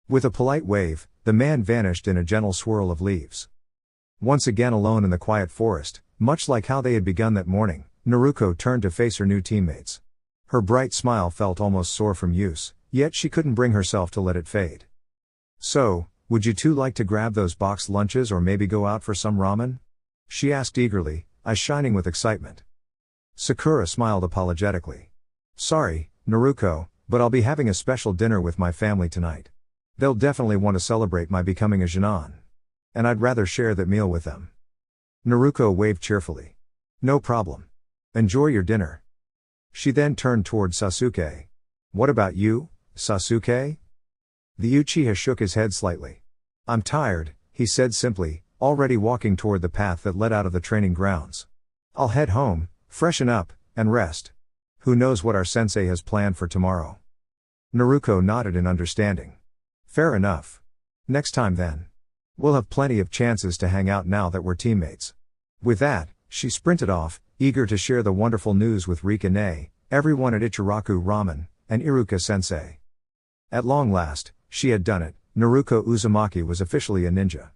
With a polite wave, the man vanished in a gentle swirl of leaves. Once again alone in the quiet forest, much like how they had begun that morning, Naruko turned to face her new teammates. Her bright smile felt almost sore from use, yet she couldn't bring herself to let it fade. So, would you two like to grab those boxed lunches or maybe go out for some ramen? She asked eagerly, eyes shining with excitement. Sakura smiled apologetically. Sorry, Naruko, but I'll be having a special dinner with my family tonight. They'll definitely want to celebrate my becoming a Genin. And I'd rather share that meal with them. Naruko waved cheerfully. No problem. Enjoy your dinner. She then turned toward Sasuke. What about you, Sasuke? The Uchiha shook his head slightly. I'm tired, he said simply, already walking toward the path that led out of the training grounds. I'll head home, freshen up, and rest. Who knows what our sensei has planned for tomorrow? Naruko nodded in understanding. Fair enough. Next time then. We'll have plenty of chances to hang out now that we're teammates. With that, she sprinted off, eager to share the wonderful news with Rika-ne, everyone at Ichiraku Ramen, and Iruka-sensei. At long last, she had done it, Naruko Uzumaki was officially a ninja.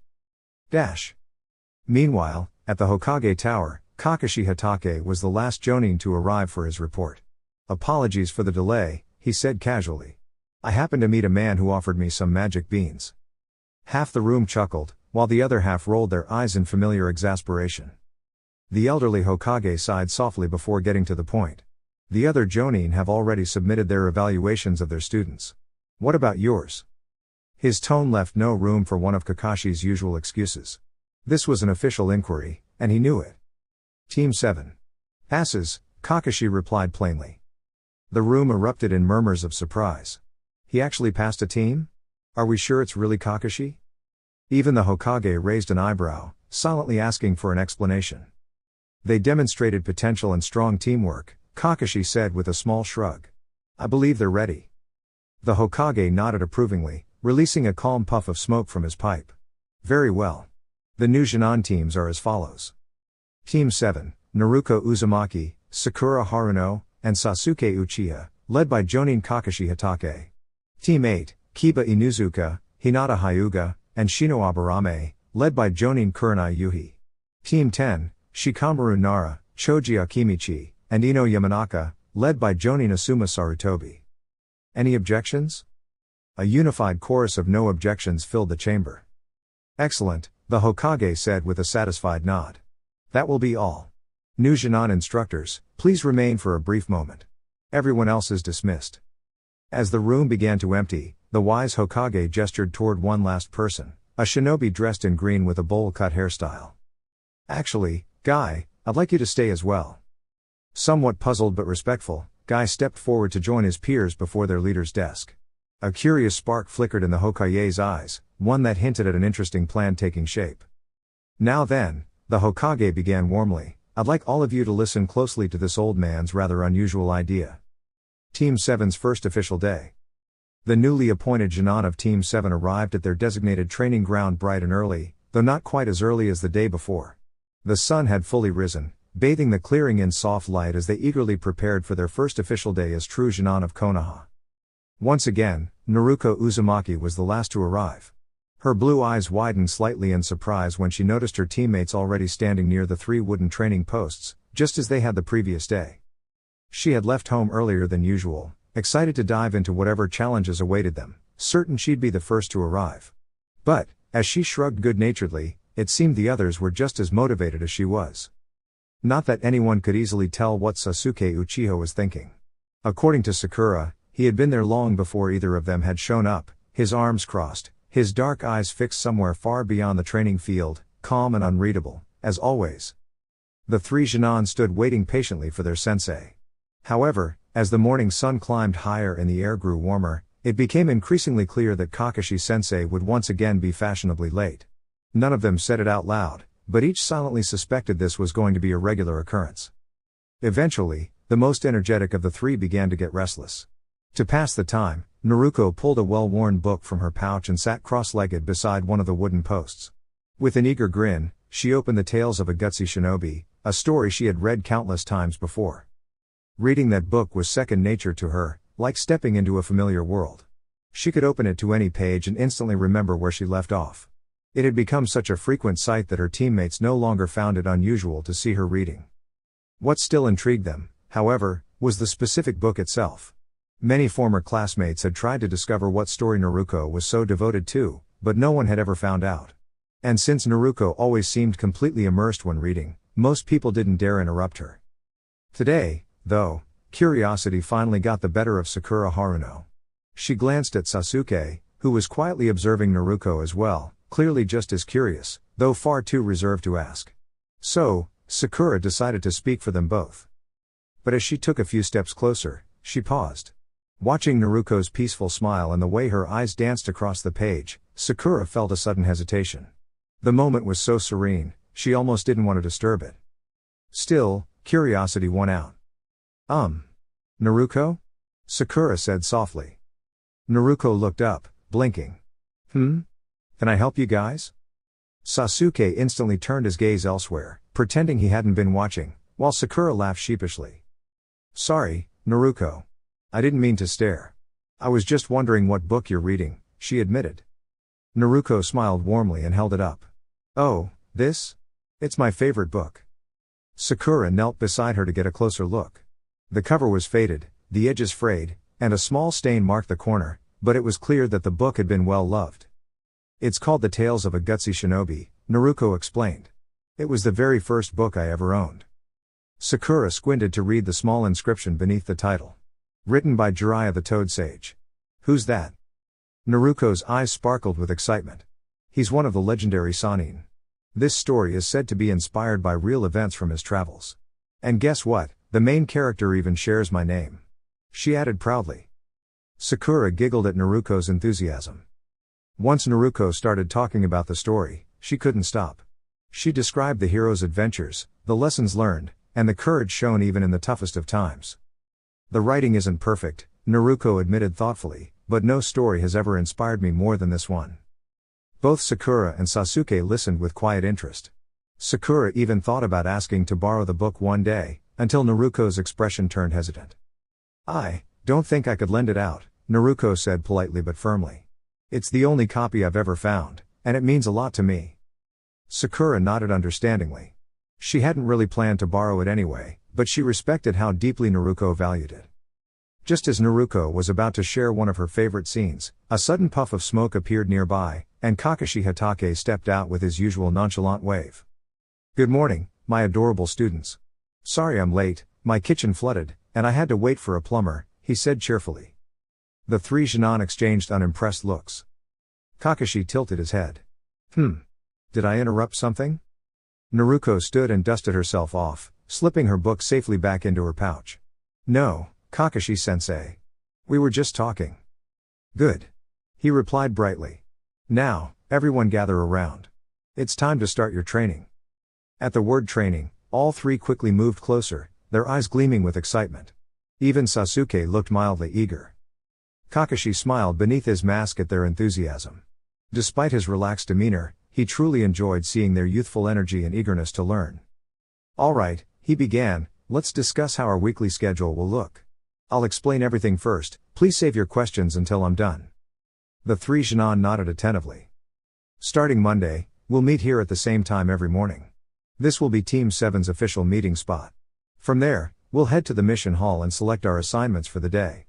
Meanwhile, at the Hokage Tower, Kakashi Hatake was the last Jonin to arrive for his report. Apologies for the delay, he said casually. I happened to meet a man who offered me some magic beans. Half the room chuckled, while the other half rolled their eyes in familiar exasperation. The elderly Hokage sighed softly before getting to the point. The other Jonin have already submitted their evaluations of their students. What about yours? His tone left no room for one of Kakashi's usual excuses. This was an official inquiry, and he knew it. Team 7. Passes, Kakashi replied plainly. The room erupted in murmurs of surprise. He actually passed a team? Are we sure it's really Kakashi? Even the Hokage raised an eyebrow, silently asking for an explanation. They demonstrated potential and strong teamwork, Kakashi said with a small shrug. I believe they're ready. The Hokage nodded approvingly, releasing a calm puff of smoke from his pipe. Very well. The new Jinan teams are as follows. Team 7, Naruko Uzumaki, Sakura Haruno, and Sasuke Uchiha, led by Jonin Kakashi Hatake. Team 8, Kiba Inuzuka, Hinata Hyuga, and Shino Aburame, led by Jonin Kurenai Yuhi. Team 10, Shikamaru Nara, Choji Akimichi, and Ino Yamanaka, led by Jonin Asuma Sarutobi. Any objections? A unified chorus of no objections filled the chamber. Excellent, the Hokage said with a satisfied nod. That will be all. New Jinan instructors, please remain for a brief moment. Everyone else is dismissed. As the room began to empty, the wise Hokage gestured toward one last person, a shinobi dressed in green with a bowl-cut hairstyle. Actually, Guy, I'd like you to stay as well. Somewhat puzzled but respectful, Guy stepped forward to join his peers before their leader's desk. A curious spark flickered in the Hokage's eyes, one that hinted at an interesting plan taking shape. Now then, the Hokage began warmly, I'd like all of you to listen closely to this old man's rather unusual idea. Team 7's first official day. The newly appointed Jinan of Team 7 arrived at their designated training ground bright and early, though not quite as early as the day before. The sun had fully risen, bathing the clearing in soft light as they eagerly prepared for their first official day as true Jinan of Konoha. Once again, Naruko Uzumaki was the last to arrive. Her blue eyes widened slightly in surprise when she noticed her teammates already standing near the 3 wooden training posts, just as they had the previous day. She had left home earlier than usual, excited to dive into whatever challenges awaited them, certain she'd be the first to arrive. But, as she shrugged good-naturedly, it seemed the others were just as motivated as she was. Not that anyone could easily tell what Sasuke Uchiha was thinking. According to Sakura, he had been there long before either of them had shown up, his arms crossed, his dark eyes fixed somewhere far beyond the training field, calm and unreadable, as always. The 3 Jinan stood waiting patiently for their sensei. However, as the morning sun climbed higher and the air grew warmer, it became increasingly clear that Kakashi-sensei would once again be fashionably late. None of them said it out loud, but each silently suspected this was going to be a regular occurrence. Eventually, the most energetic of the 3 began to get restless. To pass the time, Naruko pulled a well-worn book from her pouch and sat cross-legged beside one of the wooden posts. With an eager grin, she opened the Tales of a Gutsy Shinobi, a story she had read countless times before. Reading that book was second nature to her, like stepping into a familiar world. She could open it to any page and instantly remember where she left off. It had become such a frequent sight that her teammates no longer found it unusual to see her reading. What still intrigued them, however, was the specific book itself. Many former classmates had tried to discover what story Naruko was so devoted to, but no one had ever found out. And since Naruko always seemed completely immersed when reading, most people didn't dare interrupt her. Today, though, curiosity finally got the better of Sakura Haruno. She glanced at Sasuke, who was quietly observing Naruko as well, clearly just as curious, though far too reserved to ask. So, Sakura decided to speak for them both. But as she took a few steps closer, she paused. Watching Naruko's peaceful smile and the way her eyes danced across the page, Sakura felt a sudden hesitation. The moment was so serene, she almost didn't want to disturb it. Still, curiosity won out. Naruko? Sakura said softly. Naruko looked up, blinking. Can I help you guys? Sasuke instantly turned his gaze elsewhere, pretending he hadn't been watching, while Sakura laughed sheepishly. Sorry, Naruko. I didn't mean to stare. I was just wondering what book you're reading, she admitted. Naruko smiled warmly and held it up. Oh, this? It's my favorite book. Sakura knelt beside her to get a closer look. The cover was faded, the edges frayed, and a small stain marked the corner, but it was clear that the book had been well loved. It's called The Tales of a Gutsy Shinobi, Naruko explained. It was the very first book I ever owned. Sakura squinted to read the small inscription beneath the title. Written by Jiraiya the Toad Sage. Who's that? Naruko's eyes sparkled with excitement. He's one of the legendary Sannin. This story is said to be inspired by real events from his travels. And guess what, the main character even shares my name. She added proudly. Sakura giggled at Naruko's enthusiasm. Once Naruko started talking about the story, she couldn't stop. She described the hero's adventures, the lessons learned, and the courage shown even in the toughest of times. The writing isn't perfect, Naruko admitted thoughtfully, but no story has ever inspired me more than this one. Both Sakura and Sasuke listened with quiet interest. Sakura even thought about asking to borrow the book one day, until Naruko's expression turned hesitant. "I don't think I could lend it out," Naruko said politely but firmly. "It's the only copy I've ever found, and it means a lot to me." Sakura nodded understandingly. She hadn't really planned to borrow it anyway, but she respected how deeply Naruko valued it. Just as Naruko was about to share one of her favorite scenes, a sudden puff of smoke appeared nearby, and Kakashi Hatake stepped out with his usual nonchalant wave. "Good morning, my adorable students. Sorry I'm late, my kitchen flooded, and I had to wait for a plumber," he said cheerfully. The three Genin exchanged unimpressed looks. Kakashi tilted his head. Did I interrupt something?" Naruko stood and dusted herself off, slipping her book safely back into her pouch. "No, Kakashi-sensei. We were just talking." "Good," he replied brightly. "Now, everyone gather around. It's time to start your training." At the word training, all three quickly moved closer, their eyes gleaming with excitement. Even Sasuke looked mildly eager. Kakashi smiled beneath his mask at their enthusiasm. Despite his relaxed demeanor, he truly enjoyed seeing their youthful energy and eagerness to learn. "All right," he began, "let's discuss how our weekly schedule will look. I'll explain everything first, please save your questions until I'm done." The three Genin nodded attentively. "Starting Monday, we'll meet here at the same time every morning. This will be Team 7's official meeting spot. From there, we'll head to the mission hall and select our assignments for the day."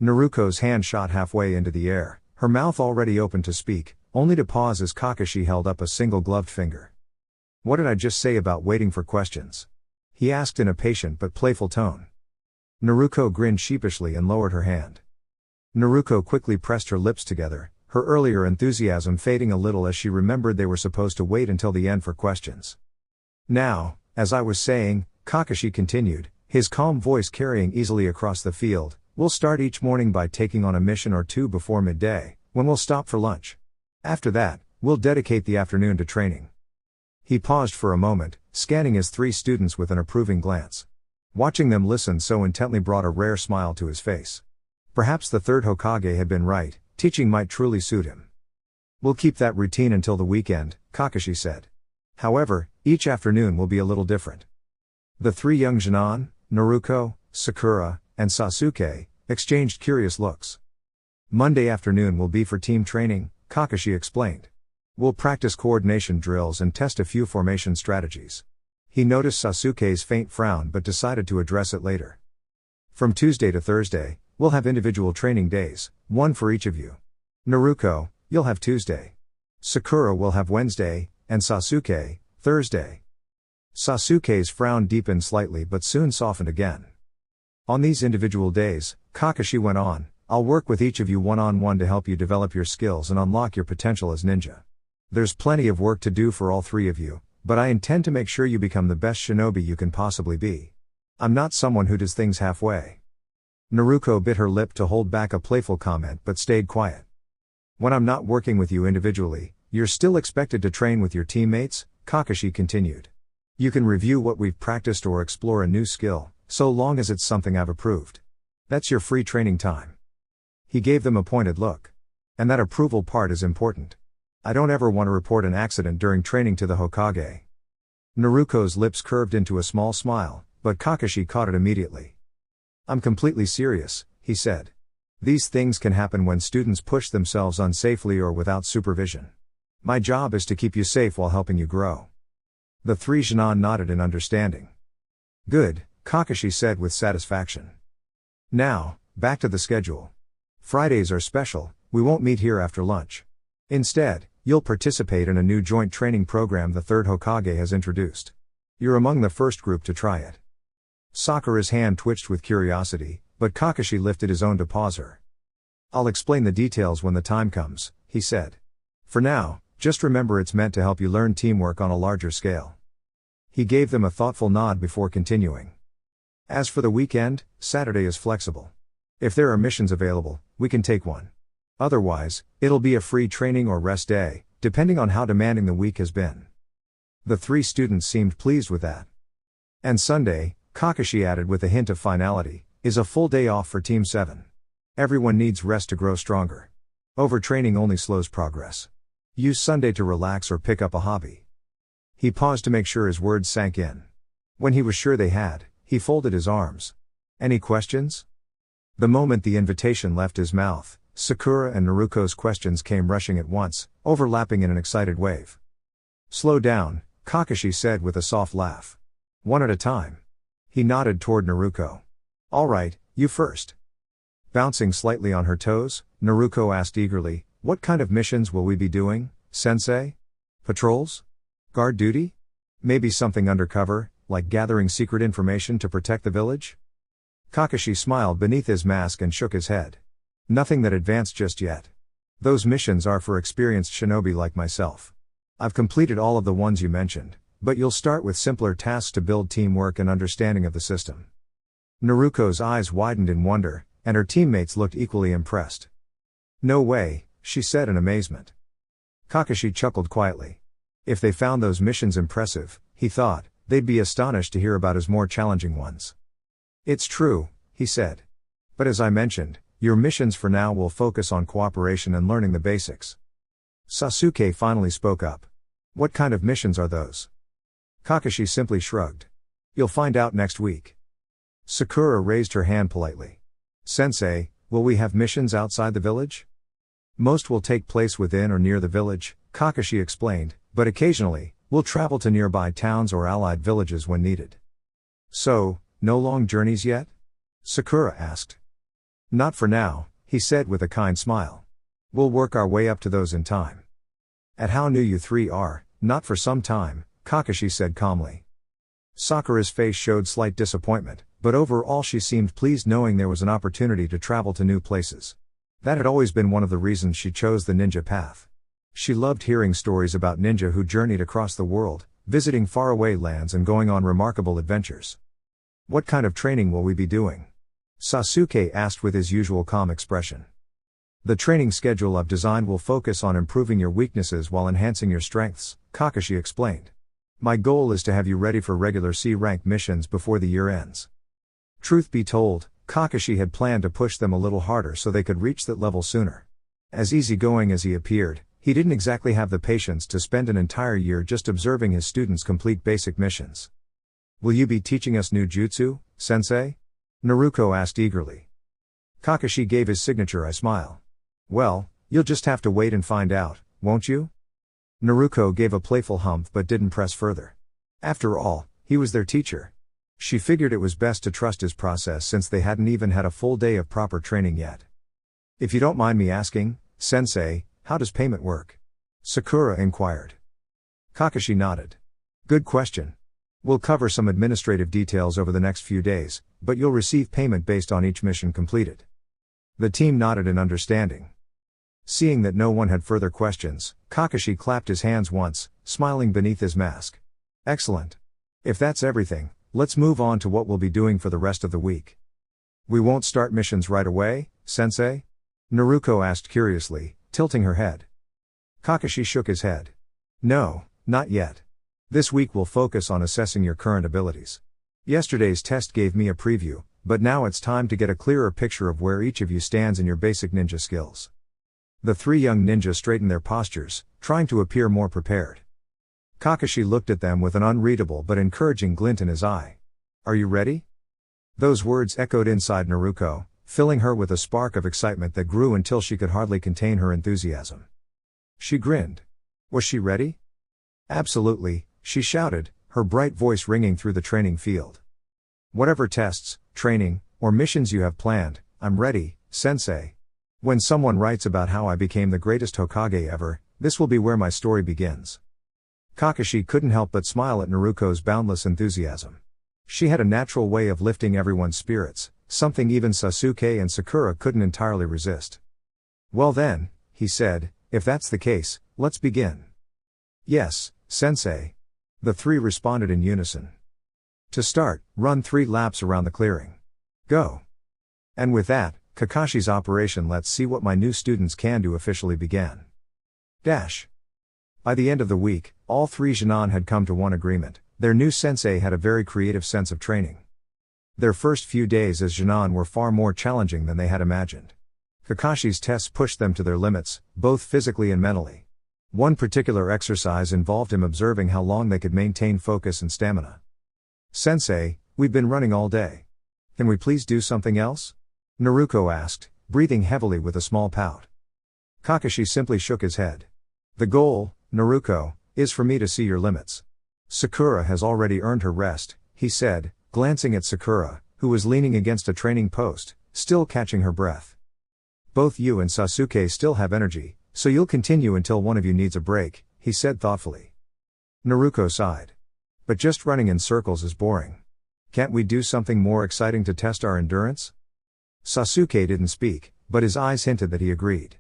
Naruko's hand shot halfway into the air, her mouth already open to speak, only to pause as Kakashi held up a single gloved finger. "What did I just say about waiting for questions?" he asked in a patient but playful tone. Naruko grinned sheepishly and lowered her hand. Naruko quickly pressed her lips together, her earlier enthusiasm fading a little as she remembered they were supposed to wait until the end for questions. "Now, as I was saying," Kakashi continued, his calm voice carrying easily across the field, "we'll start each morning by taking on a mission or two before midday, when we'll stop for lunch. After that, we'll dedicate the afternoon to training." He paused for a moment, scanning his three students with an approving glance. Watching them listen so intently brought a rare smile to his face. Perhaps the third Hokage had been right, teaching might truly suit him. "We'll keep that routine until the weekend," Kakashi said. "However, each afternoon will be a little different." The three young Genin, Naruko, Sakura, and Sasuke, exchanged curious looks. "Monday afternoon will be for team training," Kakashi explained. "We'll practice coordination drills and test a few formation strategies." He noticed Sasuke's faint frown but decided to address it later. "From Tuesday to Thursday, we'll have individual training days, one for each of you. Naruko, you'll have Tuesday. Sakura will have Wednesday, and Sasuke, Thursday." Sasuke's frown deepened slightly but soon softened again. "On these individual days," Kakashi went on, "I'll work with each of you one-on-one to help you develop your skills and unlock your potential as ninja. There's plenty of work to do for all three of you, but I intend to make sure you become the best shinobi you can possibly be. I'm not someone who does things halfway." Naruko bit her lip to hold back a playful comment but stayed quiet. "When I'm not working with you individually, you're still expected to train with your teammates," Kakashi continued. "You can review what we've practiced or explore a new skill, so long as it's something I've approved. That's your free training time." He gave them a pointed look. "And that approval part is important. I don't ever want to report an accident during training to the Hokage." Naruko's lips curved into a small smile, but Kakashi caught it immediately. "I'm completely serious," he said. "These things can happen when students push themselves unsafely or without supervision. My job is to keep you safe while helping you grow." The three Genin nodded in understanding. "Good," Kakashi said with satisfaction. "Now, back to the schedule. Fridays are special, we won't meet here after lunch. Instead, you'll participate in a new joint training program the third Hokage has introduced. You're among the first group to try it." Sakura's hand twitched with curiosity, but Kakashi lifted his own to pause her. "I'll explain the details when the time comes," he said. "For now, just remember it's meant to help you learn teamwork on a larger scale." He gave them a thoughtful nod before continuing. "As for the weekend, Saturday is flexible. If there are missions available, we can take one. Otherwise, it'll be a free training or rest day, depending on how demanding the week has been." The three students seemed pleased with that. "And Sunday," Kakashi added with a hint of finality, "is a full day off for Team 7. Everyone needs rest to grow stronger. Overtraining only slows progress. Use Sunday to relax or pick up a hobby. He paused to make sure his words sank in. When he was sure they had, he folded his arms. Any questions? The moment the invitation left his mouth, Sakura and Naruko's questions came rushing at once, overlapping in an excited wave. Slow down, Kakashi said with a soft laugh. One at a time. He nodded toward Naruko. All right, you first. Bouncing slightly on her toes, Naruko asked eagerly, what kind of missions will we be doing, sensei? Patrols? Guard duty? Maybe something undercover, like gathering secret information to protect the village? Kakashi smiled beneath his mask and shook his head. Nothing that advanced just yet. Those missions are for experienced shinobi like myself. I've completed all of the ones you mentioned, but you'll start with simpler tasks to build teamwork and understanding of the system. Naruko's eyes widened in wonder, and her teammates looked equally impressed. No way, she said in amazement. Kakashi chuckled quietly. If they found those missions impressive, he thought, they'd be astonished to hear about his more challenging ones. It's true, he said. But as I mentioned, your missions for now will focus on cooperation and learning the basics. Sasuke finally spoke up. What kind of missions are those? Kakashi simply shrugged. You'll find out next week. Sakura raised her hand politely. Sensei, will we have missions outside the village? Most will take place within or near the village, Kakashi explained, but occasionally, we'll travel to nearby towns or allied villages when needed. So, no long journeys yet? Sakura asked. Not for now, he said with a kind smile. We'll work our way up to those in time. At how new you three are, not for some time, Kakashi said calmly. Sakura's face showed slight disappointment, but overall she seemed pleased knowing there was an opportunity to travel to new places. That had always been one of the reasons she chose the ninja path. She loved hearing stories about ninja who journeyed across the world, visiting faraway lands and going on remarkable adventures. What kind of training will we be doing? Sasuke asked with his usual calm expression. The training schedule I've designed will focus on improving your weaknesses while enhancing your strengths, Kakashi explained. My goal is to have you ready for regular C-rank missions before the year ends. Truth be told, Kakashi had planned to push them a little harder so they could reach that level sooner. As easygoing as he appeared, he didn't exactly have the patience to spend an entire year just observing his students complete basic missions. Will you be teaching us new jutsu, sensei? Naruko asked eagerly. Kakashi gave his signature smile. Well, you'll just have to wait and find out, won't you? Naruko gave a playful humph but didn't press further. After all, he was their teacher. She figured it was best to trust his process since they hadn't even had a full day of proper training yet. If you don't mind me asking, sensei, how does payment work? Sakura inquired. Kakashi nodded. Good question. We'll cover some administrative details over the next few days, but you'll receive payment based on each mission completed. The team nodded in understanding. Seeing that no one had further questions, Kakashi clapped his hands once, smiling beneath his mask. Excellent. If that's everything, let's move on to what we'll be doing for the rest of the week. We won't start missions right away, sensei? Naruko asked curiously, tilting her head. Kakashi shook his head. No, not yet. This week we'll focus on assessing your current abilities. Yesterday's test gave me a preview, but now it's time to get a clearer picture of where each of you stands in your basic ninja skills. The three young ninjas straightened their postures, trying to appear more prepared. Kakashi looked at them with an unreadable but encouraging glint in his eye. Are you ready? Those words echoed inside Naruko, filling her with a spark of excitement that grew until she could hardly contain her enthusiasm. She grinned. Was she ready? Absolutely, she shouted, her bright voice ringing through the training field. Whatever tests, training, or missions you have planned, I'm ready, sensei. When someone writes about how I became the greatest Hokage ever, this will be where my story begins. Kakashi couldn't help but smile at Naruko's boundless enthusiasm. She had a natural way of lifting everyone's spirits, something even Sasuke and Sakura couldn't entirely resist. Well then, he said, if that's the case, let's begin. Yes, sensei. The three responded in unison. To start, run 3 laps around the clearing. Go. And with that, Kakashi's operation Let's See What My New Students Can Do officially began. By the end of the week, all 3 Genin had come to one agreement: their new sensei had a very creative sense of training. Their first few days as Genin were far more challenging than they had imagined. Kakashi's tests pushed them to their limits, both physically and mentally. One particular exercise involved him observing how long they could maintain focus and stamina. "Sensei, we've been running all day. Can we please do something else?" Naruko asked, breathing heavily with a small pout. Kakashi simply shook his head. "The goal, Naruko, is for me to see your limits. Sakura has already earned her rest," he said, glancing at Sakura, who was leaning against a training post, still catching her breath. "Both you and Sasuke still have energy, so you'll continue until one of you needs a break," he said thoughtfully. Naruko sighed. "But just running in circles is boring. Can't we do something more exciting to test our endurance?" Sasuke didn't speak, but his eyes hinted that he agreed.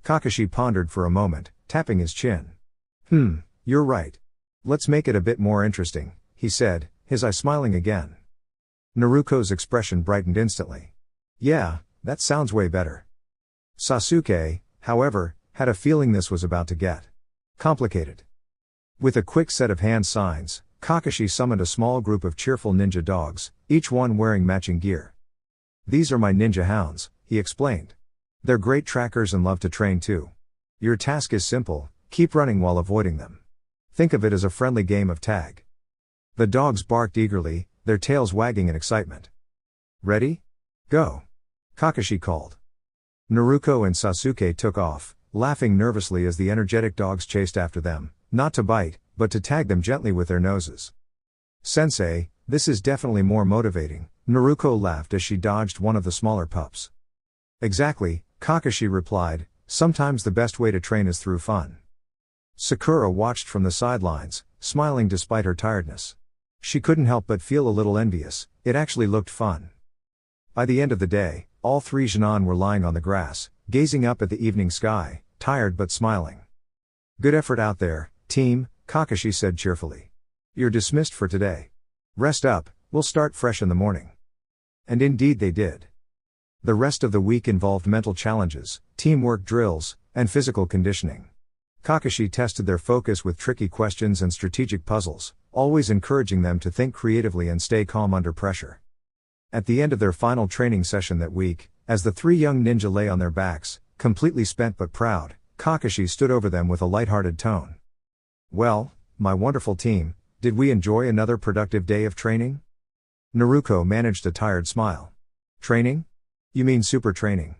Kakashi pondered for a moment, tapping his chin. You're right. Let's make it a bit more interesting," he said, his eyes smiling again. Naruko's expression brightened instantly. "Yeah, that sounds way better." Sasuke, however, had a feeling this was about to get complicated. With a quick set of hand signs, Kakashi summoned a small group of cheerful ninja dogs, each one wearing matching gear. "These are my ninja hounds," he explained. "They're great trackers and love to train too. Your task is simple, keep running while avoiding them. Think of it as a friendly game of tag." The dogs barked eagerly, their tails wagging in excitement. "Ready? Go!" Kakashi called. Naruko and Sasuke took off, laughing nervously as the energetic dogs chased after them, not to bite, but to tag them gently with their noses. "Sensei, this is definitely more motivating," Naruko laughed as she dodged one of the smaller pups. "Exactly," Kakashi replied, "sometimes the best way to train is through fun." Sakura watched from the sidelines, smiling despite her tiredness. She couldn't help but feel a little envious, it actually looked fun. By the end of the day, all three genin were lying on the grass, gazing up at the evening sky, tired but smiling. "Good effort out there, team," Kakashi said cheerfully. "You're dismissed for today. Rest up, we'll start fresh in the morning." And indeed they did. The rest of the week involved mental challenges, teamwork drills, and physical conditioning. Kakashi tested their focus with tricky questions and strategic puzzles, always encouraging them to think creatively and stay calm under pressure. At the end of their final training session that week, as the three young ninja lay on their backs, completely spent but proud, Kakashi stood over them with a lighthearted tone. "Well, my wonderful team, did we enjoy another productive day of training?" Naruko managed a tired smile. "Training? You mean super training?"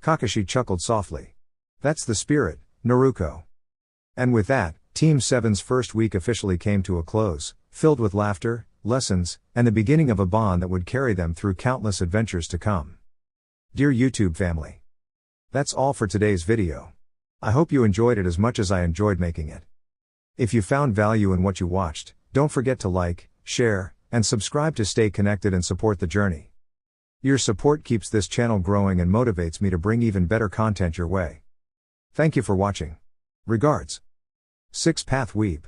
Kakashi chuckled softly. "That's the spirit, Naruko." And with that, Team 7's first week officially came to a close, filled with laughter, lessons, and the beginning of a bond that would carry them through countless adventures to come. Dear YouTube family, that's all for today's video. I hope you enjoyed it as much as I enjoyed making it. If you found value in what you watched, don't forget to like, share, and subscribe to stay connected and support the journey. Your support keeps this channel growing and motivates me to bring even better content your way. Thank you for watching. Regards. 6 Path Weeb.